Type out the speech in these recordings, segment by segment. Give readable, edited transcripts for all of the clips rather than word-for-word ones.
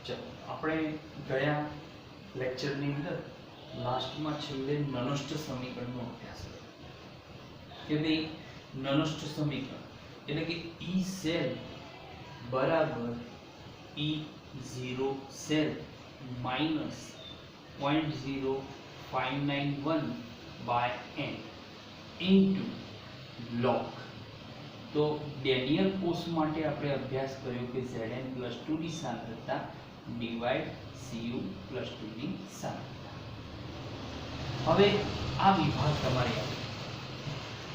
चलो આપણે ગયા લેક્ચરની અંદર લાસ્ટમાં છેલ્લે નનષ્ટ સમીકરણનો અભ્યાસ કર્યો કે ભાઈ નનષ્ટ સમીકરણ એટલે કે E સેલ બરાબર E0 cell minus 0.0591 by n into log। तो ડેનિયલ કોષ માટે આપણે અભ્યાસ કર્યો કે Zn+2 ની સાંદ્રતા ડિવાઇડ Cu+2 ની સાંદ્રતા। હવે આ વિભાગ તમારે આવે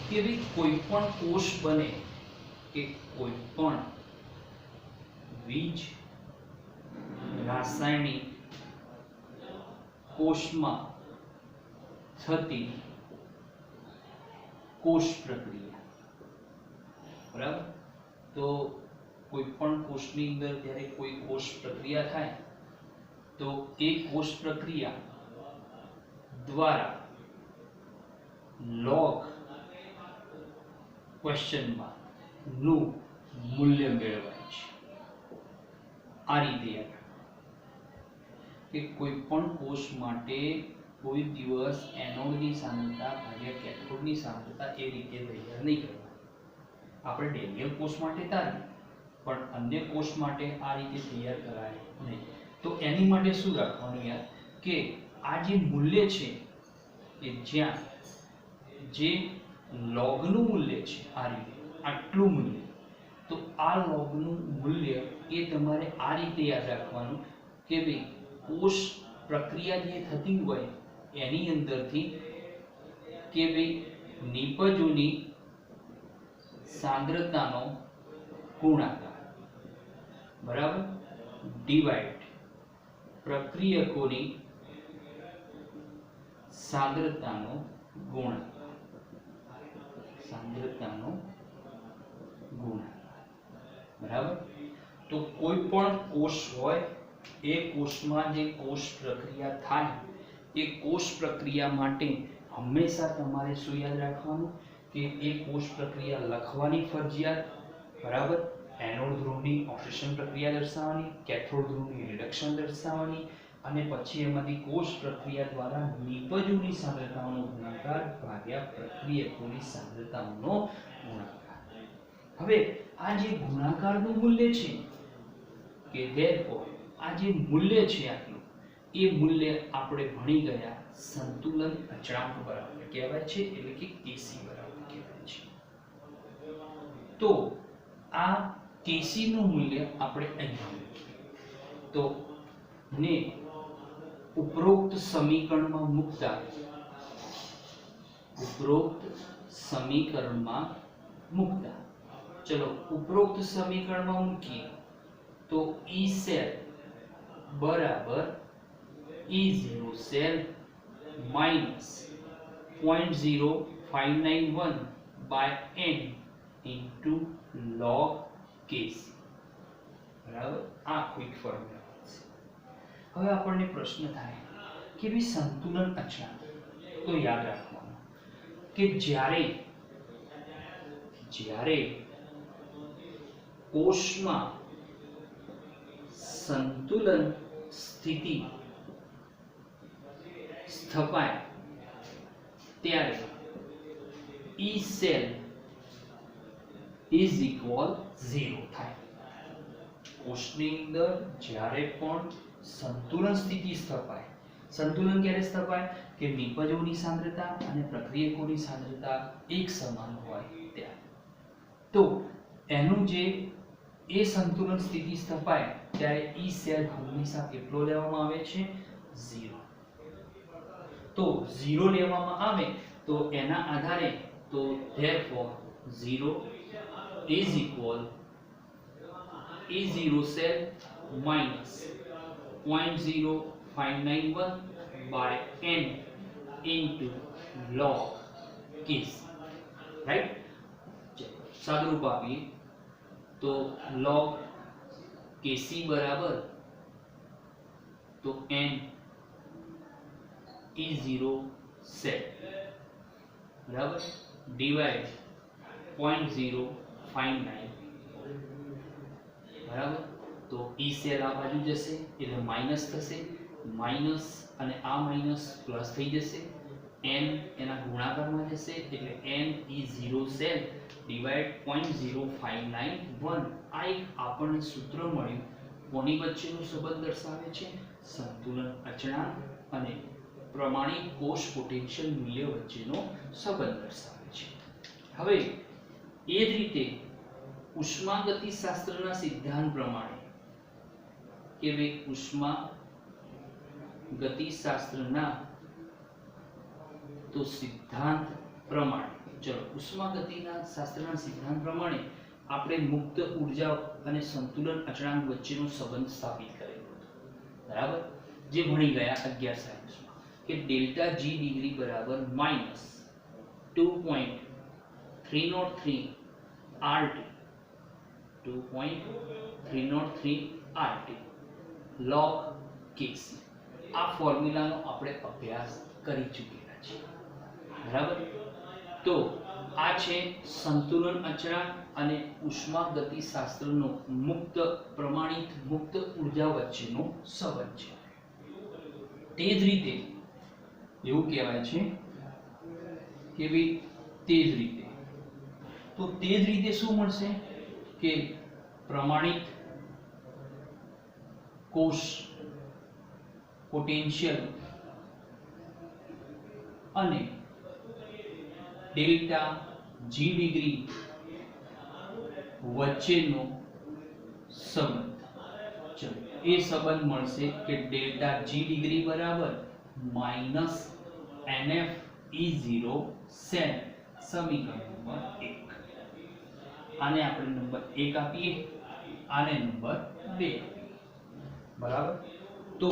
કે ભાઈ કોઈ પણ કોષ બને કે કોઈ પણ વીજ રાસાયણિક કોષમાં થતી કોષ પ્રક્રિયા, બરાબર। તો કોઈ પણ કોષની અંદર જ્યારે કોઈ કોષ પ્રક્રિયા થાય તો એ કોષ પ્રક્રિયા દ્વારા log ક્વેશ્ચનમાં નું મૂલ્ય મેળવાય છે। આ રીતે યાદ કે કોઈ પણ કોષ માટે કોઈ દિવસ એનોડની સાંદ્રતા ભાગ્યા કેથોડની સાંદ્રતા એ રીતે તૈયાર નહીં કરવાની। આપણે ડેનિયલ કોષ માટે તારી પણ અન્ય કોષ માટે આ રીતે તૈયાર કરાય નહીં। તો એની માટે શું રાખવાનું યાર કે આ જે મૂલ્ય છે એ જ્યાં જે લોગનું મૂલ્ય છે આ રીતે આટલું મૂલ્ય, તો આ લોગનું મૂલ્ય એ તમારે આ રીતે યાદ રાખવાનું કે ભાઈ કોષ પ્રક્રિયા જે થતી હોય એની અંદરથી કે ભાઈ નિપજોની સાંદ્રતાનો ગુણાકાર બરાબર ડિવાઇડ પ્રક્રિયકોની સાંદ્રતાનો ગુણાકાર, સાંદ્રતાનો ગુણાકાર બરાબર। તો કોઈ પણ કોષ હોય એ કોષમાં જે કોષ પ્રક્રિયા થાય એ કોષ પ્રક્રિયા માટે હંમેશા તમારે શું યાદ રાખવાનું કે એ કોષ પ્રક્રિયા લખવાની ફરજિયાત, બરાબર। એનોડ ધ્રુવની ઓક્સિડેશન પ્રક્રિયા દર્શાવવાની, કેથોડ ધ્રુવની રિડક્શન દર્શાવવાની અને પછી એમાંથી કોષ પ્રક્રિયા દ્વારા નિપજોની સાંદ્રતાનો ગુણાકાર ભાગ્યા પ્રક્રિયકોની સાંદ્રતાનો ગુણાકાર। હવે આ જે ગુણાકારનું મૂલ્ય છે કે therefore આ જે મૂલ્ય છે આટલું એ મૂલ્ય આપણે ભણી ગયા સંતુલન અચળાંક બરાબર કહેવાય છે, એટલે કે Kc બરાબર કહેવાય છે। તો આ Kc નું મૂલ્ય આપણે અહીં મૂકીએ તો ને ઉપરોક્ત સમીકરણમાં મૂકતા ચલો ઉપરોક્ત સમીકરણમાં મૂકીએ તો E સેલ બરાબર E0 cell minus 0.0591 by n into log Kc બરાબર। આ ક્વિક ફોર્મ્યુલા છે। હવે આપણને પ્રશ્ન થાય કે ભાઈ સંતુલન અચળાંક તો યાદ રાખવાનું કે જ્યારે કોષમાં સંતુલન સ્થિતિ સ્થપાય ત્યારે E સેલ ઇઝ ઇક્વલ 0 થાય। કોષની અંદર જ્યારે પણ સંતુલન સ્થિતિ સ્થપાય, સંતુલન ક્યારે સ્થપાય કે નિપજોની સાંદ્રતા અને પ્રક્રિયકોની સાંદ્રતા એક સમાન હોય ત્યારે। તો એનું જે એ સંતુલન સ્થિતિ સ્થપાય ત્યારે E સેલ હંમેશા કેટલો લેવામાં આવે છે 0। તો 0 લેવામાં આવે તો એના આધારે તો therefore 0 is equal E0 cell minus 0.0591 by n into log Kc, right। સાદુરૂપ આપીએ તો log Kc બરાબર તો n E0 cell બરાબર ડિવાઇડ 0.059 બરાબર તો ઈ સેલ આ બાજુ જશે એટલે માઈનસ થશે, માઈનસ અને આ માઈનસ પ્લસ થઈ જશે, n એના ગુણાકારમાં જશે એટલે Ne0 સેલ ડિવાઇડ 0.0591. આ એક આપણને સૂત્ર મળ્યું કોની વચ્ચેનો સંબંધ દર્શાવે છે? સંતુલન અચળાંક અને પ્રમાણિત કોષ પોટેન્શિયલ મૂલ્ય વચ્ચેનો સંબંધ દર્શાવે છે. હવે એ જ રીતે ઉષ્માગતિશાસ્ત્રના સિદ્ધાંત પ્રમાણે કે ભાઈ ઉષ્માગતિશાસ્ત્રના તો સિદ્ધાંત પ્રમાણે ચલો ઉષ્માગતિના શાસ્ત્રના સિદ્ધાંત પ્રમાણે આપણે મુક્ત ઉર્જા અને સંતુલન અચળાંક વચ્ચેનો સંબંધ સ્થાપિત કરેલો હતો. બરાબર? જે ભણી ગયા 11 સાયન્સમાં કે ડેલ્ટા જી ડિગ્રી બરાબર minus 2.303 RT 2.303 RT log Kc. આ ફોર્મ્યુલાનો આપણે અભ્યાસ કરી ચૂકેલા છે. બરાબર? તો આ છે સંતુલન અચળાંક અને ઉષ્માગતિશાસ્ત્રનો મુક્ત પ્રમાણિત મુક્ત ઉર્જા વચ્ચેનો સંબંધ છે. તે જ રીતે એવું કહેવાય છે કે ભાઈ તે જ રીતે તો તે જ રીતે શું મળશે કે પ્રમાણિત કોષ પોટેન્શિયલ અને ડેલ્ટા જી ડિગ્રી વચ્ચેનો સંબંધ. ચલો એ સંબંધ મળશે કે ડેલ્ટા જી ડિગ્રી બરાબર માઈનસ NF E0 સેલ સમીકરણ નંબર 1. આને આપણે નંબર 1 આપીએ, આને નંબર 2. બરાબર? તો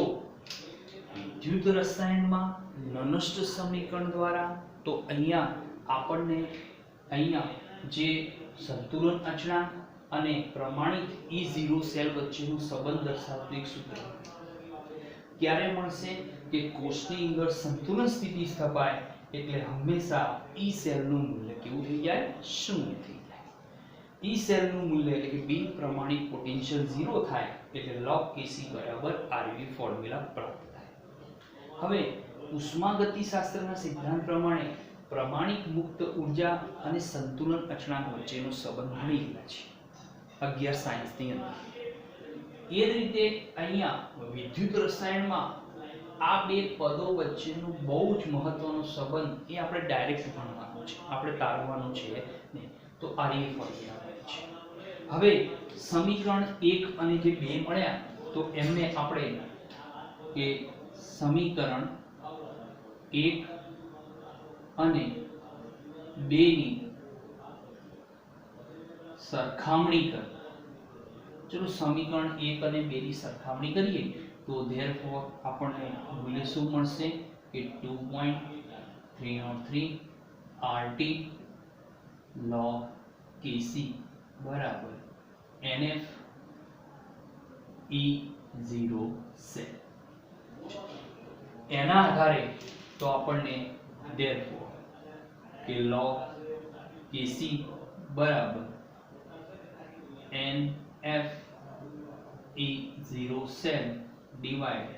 વિદ્યુત રસાયણમાં નનસ્ટ સમીકરણ દ્વારા તો અહીંયા આપણને જે સંતુલન અચળાંક અને પ્રમાણિત E0 સેલ વચ્ચેનો સંબંધ દર્શાવતું એક સૂત્ર ક્યારે મળશે કે કોષની અંદર સંતુલન સ્થિતિ સ્થપાય એટલે હંમેશા E સેલનું મૂલ્ય કેવું થઈ જાય? શૂન્ય થઈ જાય. E સેલનું મૂલ્ય એટલે કે બિન પ્રમાણિત પોટેન્શિયલ 0 થાય એટલે log Kc બરાબર RV ફોર્મ્યુલા પ્રાપ્ત થાય. હવે ઉષ્માગતિશાસ્ત્રના સિદ્ધાંત પ્રમાણે પ્રમાણિત મુક્ત ઉર્જા અને સંતુલન અચળાંક વચ્ચેનો સંબંધ મળી ગયા છે 11 સાયન્સની અંદર. એ જ રીતે અહીંયા વિદ્યુત રસાયણમાં આ બે પદો વચ્ચેનો બહુ જ મહત્વનો સંબંધ એ આપણે ડાયરેક્ટ ભણવાનો છે, આપણે તારવાનો છે નહીં. તો આ એ ફોર્મ્યુલા છે. હવે સમીકરણ 1 અને જે 2 મળ્યા તો એમને આપણે કે સમીકરણ 1 અને 2 ની સરખામણી કરી. ચલો સમીકરણ 1 અને 2 ની સરખામણી કરીએ તો ધેરફોર આપણને મૂલ્ય શું મળશે કે 2.303 RT log Kc બરાબર NF E0 સેલ. એના આધારે તો આપણને ધેરફોર કે log Kc બરાબર NF E0 cell divide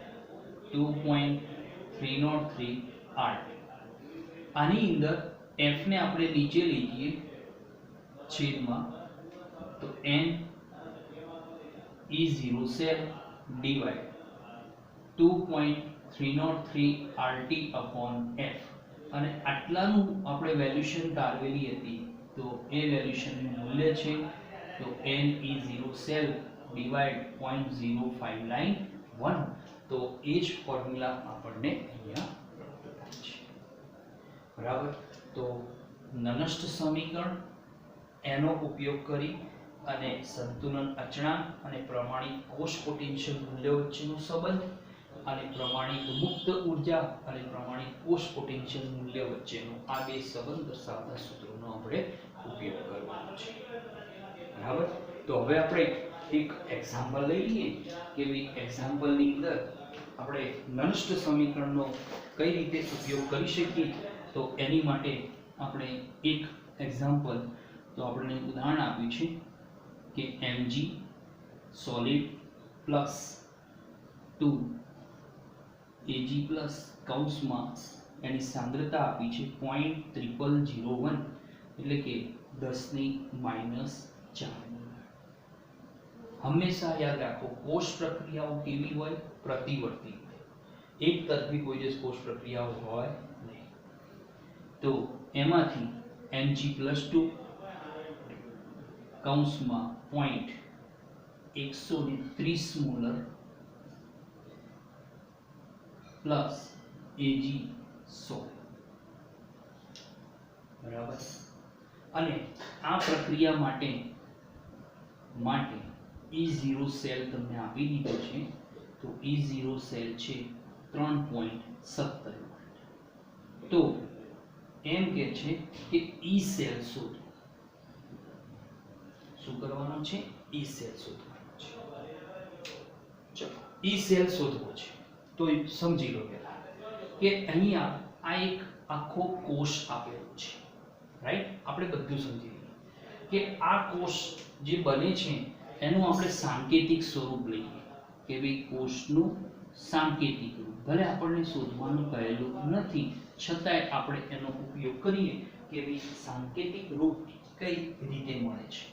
2.303 RT. આની અંદર F ને આપણે નીચે લઈ જઈએ છેદમાં તો N E0 cell divide 2.303 RT upon F. અને આટલાનું આપણે વેલ્યુશન તારવેલી હતી તો એ વેલ્યુશનનું મૂલ્ય છે તો Ne0 સેલ ડિવાઇડ 0.0591. તો એ જ ફોર્મ્યુલા આપણને અહીંયા પ્રાપ્ત થાય છે. બરાબર? તો નનસ્ટ સમીકરણ એનો ઉપયોગ કરી અને સંતુલન અચળાંક અને પ્રમાણિત કોષ પોટેન્શિયલ મૂલ્ય વચ્ચેનો સંબંધ અને પ્રમાણિત મુક્ત ઉર્જા અને પ્રમાણિત કોષ પોટેન્શિયલ મૂલ્ય વચ્ચેનો આ બે સંબંધ દર્શાવતા સૂત્રોનો આપણે ઉપયોગ કરવાનો છે. બરાબર? તો હવે આપણે એક એક્ઝામ્પલ લઈ લઈએ કે ભાઈ એક્ઝામ્પલની અંદર આપણે નનસ્ટ સમીકરણનો કઈ રીતે ઉપયોગ કરી શકીએ. તો એની માટે આપણે એક એક્ઝામ્પલ તો આપણે ઉદાહરણ આપ્યું છે કે Mg solid plus 2 Ag plus કૌંસમાં એની સાંદ્રતા આપી છે 0.0001 એટલે કે 10⁻⁴ હંમેશા યાદ રાખો કોષ પ્રક્રિયાઓ કેવી હોય પ્રતિવર્તી હોય એક તરફી કોઈ દિવસ કોષ પ્રક્રિયાઓ હોય નહીં તો એમાંથી Mg+2 કૌંસમાં 0.130 મોલર પ્લસ Ag 100 બરાબર અને આ પ્રક્રિયા માટે E0 સેલ તમને આપી દીધો છે તો E0 સેલ છે 3.17 તો એમ કે છે કે E સેલ શોધો શું કરવાનું છે E સેલ શોધવાનો છે ચલો E સેલ શોધવો છે તો સમજી લો પહેલા કે અહીંયા આ એક આખો કોષ આપેલો છે રાઈટ આપણે બધું સમજી લઈએ કે આ કોષ જે બને છે એનું આપણે સાંકેતિક સ્વરૂપ લઈએ કે ભાઈ કોષનું સાંકેતિક રૂપ ભલે આપણને શોધવાનું કહેલું નથી છતાંય આપણે એનો ઉપયોગ કરીએ કે ભાઈ સાંકેતિક રૂપ કઈ રીતે મળે છે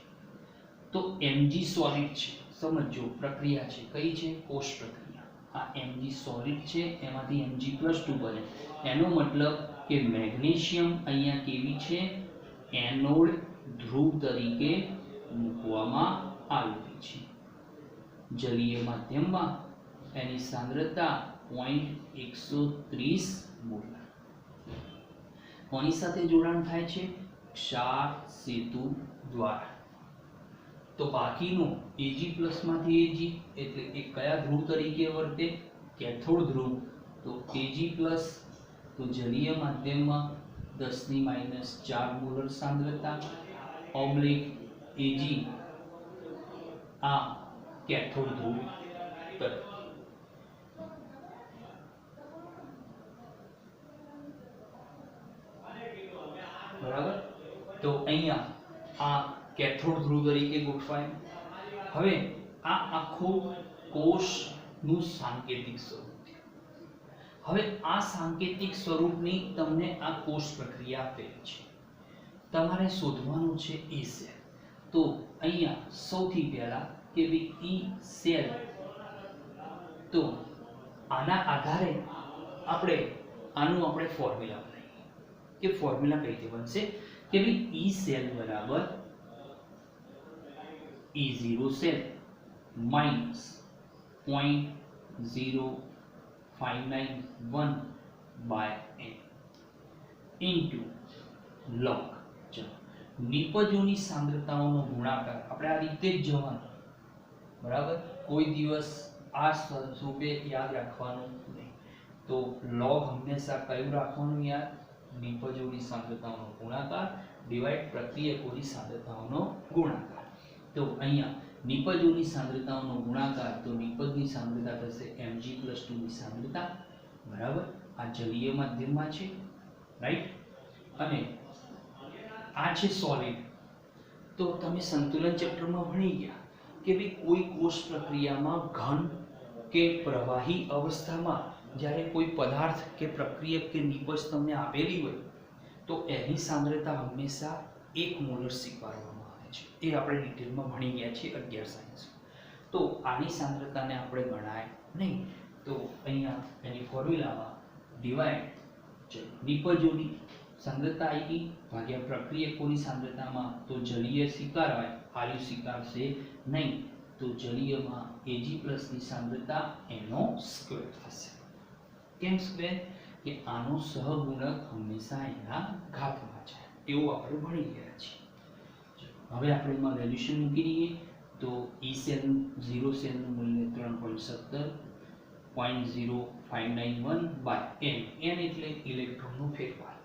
તો Mg સોલિડ છે સમજો પ્રક્રિયા છે કઈ છે કોષ પ્રક્રિયા આ Mg સોલિડ છે એમાંથી Mg+2 બને એનો મતલબ કે મેગ્નેશિયમ અહીંયા કેવી છે એનોડ ધ્રુવ તરીકે મૂકવામાં આવી છે જલીય માધ્યમમાં એની સાંદ્રતા 0.130 મોલર કોની સાથે જોડાણ થાય છે ક્ષાર સેતુ દ્વારા તો બાકીનું Ag+ માંથી Ag એટલે એ કયા ધ્રુવ તરીકે વર્તે કેથોડ ધ્રુવ તો Ag+ તો જલીય માધ્યમમાં 10⁻⁴ મોલર સાંદ્રતા ઓબ્લિક Ag આ કેથોડ ધ્રુવ તરીકે બરાબર તો અહીંયા આ કેથોડ ધ્રુવ તરીકે ગોઠવાય હવે આ આખો કોષનું સાંકેતિક સ્વરૂપ હવે આ સાંકેતિક સ્વરૂપની તમને આ કોષ પ્રક્રિયા આપેલી છે તમારે શોધવાનું છે E સેલ તો અહીંયા સૌથી પહેલા કે ભાઈ E સેલ તો આના આધારે આપણે ફોર્મ્યુલા બનાવીએ કે ફોર્મ્યુલા કઈ રીતે બનશે કે ભાઈ E સેલ બરાબર E0 cell minus 0.0591 by n into log નિપજોની સાંદ્રતાઓનો ગુણાકાર આપણે આ રીતે જ જવાનું બરાબર કોઈ દિવસ આ સ્વરૂપે યાદ રાખવાનું નહીં તો log હંમેશા કયું રાખવાનું યાદ નિપજોની સાંદ્રતાઓનો ગુણાકાર ડિવાઇડ પ્રક્રિયકોની સાંદ્રતાઓનો ગુણાકાર તો અહીંયા નિપજોની સાંદ્રતાઓનો ગુણાકાર તો નિપજની સાંદ્રતા થશે Mg+2 ની સાંદ્રતા બરાબર આ જલીય માધ્યમમાં છે રાઈટ અને આ છે સોલિડ તો તમે સંતુલન ચેપ્ટરમાં ભણી ગયા કે ભાઈ કોઈ કોષ પ્રક્રિયામાં ઘન કે પ્રવાહી અવસ્થામાં જ્યારે કોઈ પદાર્થ કે પ્રક્રિયક કે નિપજ તમને આપેલી હોય તો એની સાંદ્રતા હંમેશા 1 મોલર સ્વીકારવામાં આવે છે એ આપણે ડિટેલમાં ભણી ગયા છીએ 11 સાયન્સ તો આની સાંદ્રતાને આપણે ગણાય નહીં તો અહીંયા એની ફોર્મ્યુલામાં ડિવાઇડ નિપજોની સાંદ્રતા આવી ભાગ્યા પ્રક્રિયકોની સાંદ્રતામાં તો જલીય સ્વીકારવાય આયુ સ્વીકારશે નહીં તો જલીયમાં Ag+ ની સાંદ્રતા એનો સ્ક્વેર થશે કેમ સ્ક્વેર કે આનો સહગુણક હંમેશા એના ઘાતમાં છે એવું આપણે ભણી ગયા છીએ હવે આપણે એમાં વેલ્યુશન મૂકી દઈએ તો E સેલ 0 સેલનું મૂલ્ય 3.17 0.0591 બાય n એટલે ઇલેક્ટ્રોનનો ફેરફાર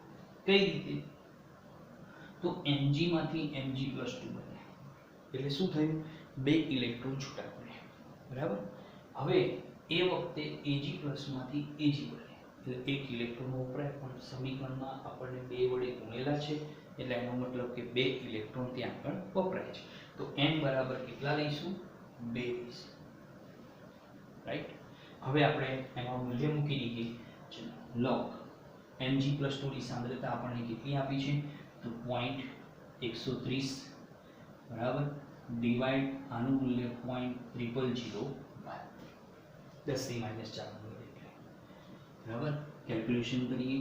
કઈ રીતે તો Mg માંથી Mg+2 બને એટલે શું થયું બે ઇલેક્ટ્રોન છૂટા પડ્યા બરાબર હવે એ વખતે Ag+ માંથી Ag બને એટલે એક ઇલેક્ટ્રોન વપરાય પણ સમીકરણમાં આપણને બે વડે ગુણેલા છે એટલે એનો મતલબ કે બે ઇલેક્ટ્રોન ત્યાં આગળ વપરાય છે તો n બરાબર કેટલા લઈશું 2 લઈશું હવે આપણે એમાં મૂલ્ય મૂકી દઈએ. log Mg+2 ની સાંદ્રતા આપણને કેટલી આપી છે તો 0.130 બરાબર ડિવાઇડ આનું મૂલ્ય 0.001 10 ની -4 બરાબર કેલ્ક્યુલેશન કરીએ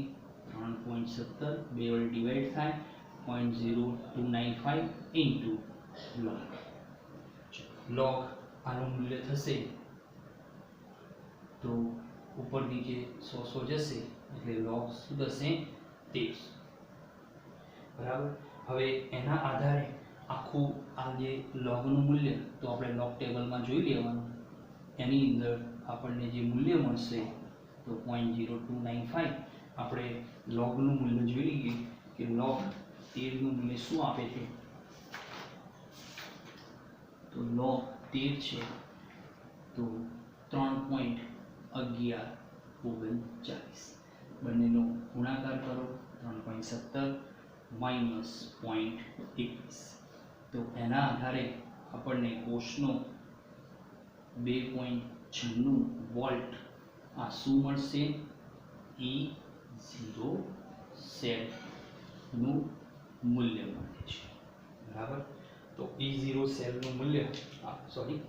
3.17 બે વડે ડિવાઇડ થાય 0.0295 ઇન્ટુ log આનું મૂલ્ય થશે તો ઉપર નીચે 100 જશે એટલે log શું થશે 13 બરાબર. હવે એના આધારે આખું આ જે log નું મૂલ્ય તો આપણે log ટેબલમાં જોઈ લેવાનું. એની અંદર આપણને જે મૂલ્ય મળશે તો 0.0295 આપણે log નું મૂલ્ય જોઈ લઈએ કે log 13 નું મૂલ્ય શું આપે છે તો log 13 છે તો 3.1139 બંનેનો ગુણાકાર કરો 3.17 માઈનસ 0.21 તો એના આધારે આપણને કોષનો 2.96 વોલ્ટ આ શું મળશે E0 સેલ નું મૂલ્ય મળે છે બરાબર. તો E0 સેલ નું મૂલ્ય સોરી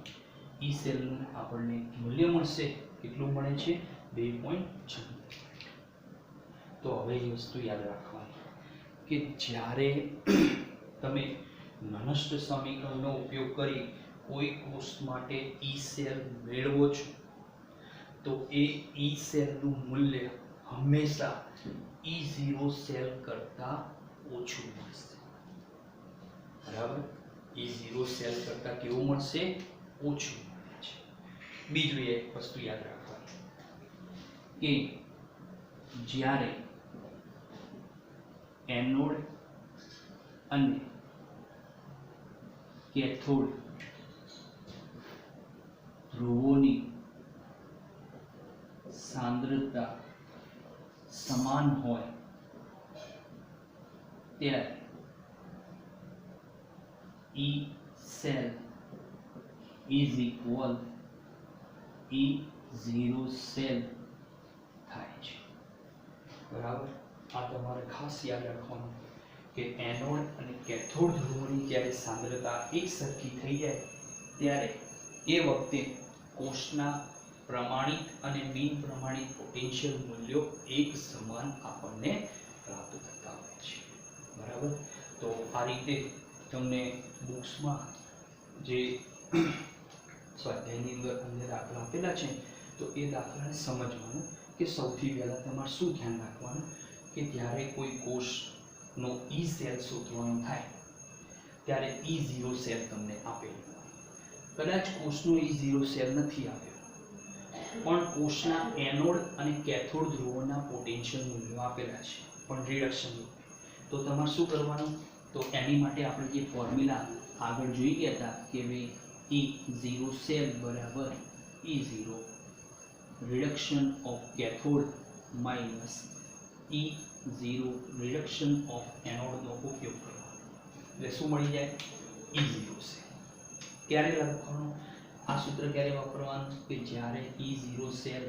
E સેલ નું આપણને મૂલ્ય મળશે કેટલું મળે છે 2.96. તો હવે એ વસ્તુ યાદ રાખવાની કે જ્યારે તમે નનસ્ટ સમીકરણનો ઉપયોગ કરી કોઈ કોષ માટે E સેલ મેળવો છો તો એ E સેલ નું મૂલ્ય હંમેશા E0 સેલ કરતા ઓછું મળશે બરાબર. E0 સેલ કરતા કેવું મળશે ઓછું મળે છે. બીજું એક વસ્તુ યાદ રાખવાની કે જ્યારે એનોડ અને કેથોડ ધ્રુવોની સાંદ્રતા સમાન હોય ત્યારે E cell is equal E0 cell થાય છે બરાબર. આ તમારે ખાસ યાદ રાખવાનું કે એનોડ અને કેથોડ ધ્રુવોની જ્યારે સાંદ્રતા એક સરખી થઈ જાય ત્યારે એ વખતે કોષના પ્રમાણિત અને બિન પ્રમાણિત પોટેન્શિયલ મૂલ્યો એક સમાન આપણને પ્રાપ્ત થતા હોય છે બરાબર. તો આ રીતે તમને બુક્સમાં જે સ્વાધ્યાયની અંદર દાખલા આપેલા છે તો એ દાખલાને સમજવાનું કે સૌથી પહેલા તમારે શું ધ્યાન રાખવાનું કે જ્યારે કોઈ કોષનો E સેલ શોધવાનો થાય ત્યારે E0 સેલ તમને આપેલું હોય. કદાચ કોષનો E0 સેલ નથી આપ્યો પણ કોષના એનોડ અને કેથોડ ધ્રુવોના પોટેન્શિયલ મૂલ્યો આપેલા છે પણ રિડક્શન રૂપે. તો તમારે શું કરવાનું તો એની માટે આપણે જે ફોર્મ્યુલા આગળ જોઈ ગયા હતા કે ભાઈ E0 સેલ બરાબર E0 reduction of cathode minus E0 reduction of એનોડનો ઉપયોગ કરવાનો એટલે શું મળી જાય E0 સેલ. ક્યારે લખવાનું આ સૂત્ર ક્યારે વાપરવાનું કે જ્યારે E0 સેલ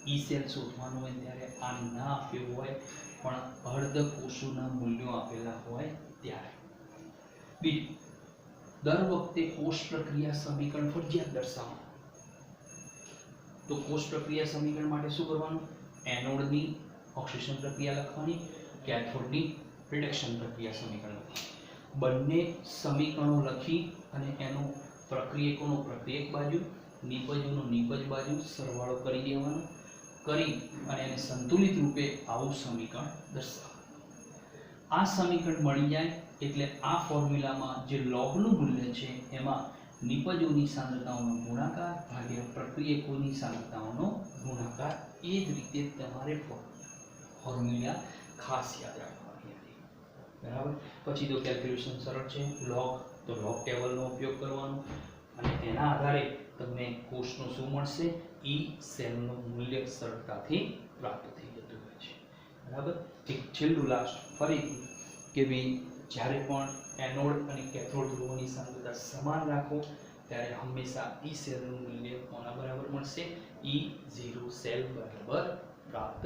E સેલ શોધવાનો હોય ત્યારે આ ના આપ્યું હોય પણ અર્ધ કોષોના મૂલ્યો આપેલા હોય ત્યારે. બીજું દર વખતે કોષ પ્રક્રિયા સમીકરણ ફરજિયાત દર્શાવવાનું. તો કોષ પ્રક્રિયા સમીકરણ માટે શું કરવાનું એનોડની ઓક્સિડેશન પ્રક્રિયા લખવાની કેથોડની રિડક્શન પ્રક્રિયા સમીકરણ લખવાનું. બંને સમીકરણો લખી અને એનો પ્રક્રિયકોનો પ્રક્રિયક બાજુ નિપજોનો નિપજ બાજુ સરવાળો કરી દેવાનો કરી અને એને સંતુલિત રૂપે આવું સમીકરણ દર્શાવવાનું. આ સમીકરણ મળી જાય એટલે આ ફોર્મ્યુલામાં જે લોગનું મૂલ્ય છે એમાં નિપજોની સાંદ્રતાઓનો ગુણાકાર ભાગ્યા પ્રક્રિયકોની સાંદ્રતાઓનો ગુણાકાર એ જ રીતે તમારે ફોર્મ્યુલા ખાસ યાદ રાખવાની હતી બરાબર. પછી તો કેલ્ક્યુલેશન સરળ છે. લોગ તો લોગ ટેબલનો ઉપયોગ કરવાનો અને એના આધારે તમને કોષનું શું મળશે E સેલનું મૂલ્ય સરળતાથી પ્રાપ્ત થઈ જતું હોય છે બરાબર. એક છેલ્લું લાસ્ટ ફરીથી કે ભાઈ જ્યારે પણ એનોડ અને કેથોડ ધ્રુવોની સાંદ્રતા સમાન રાખો ત્યારે હંમેશા E સેલનું મૂલ્ય કોના બરાબર મળશે E0 સેલ બરાબર પ્રાપ્ત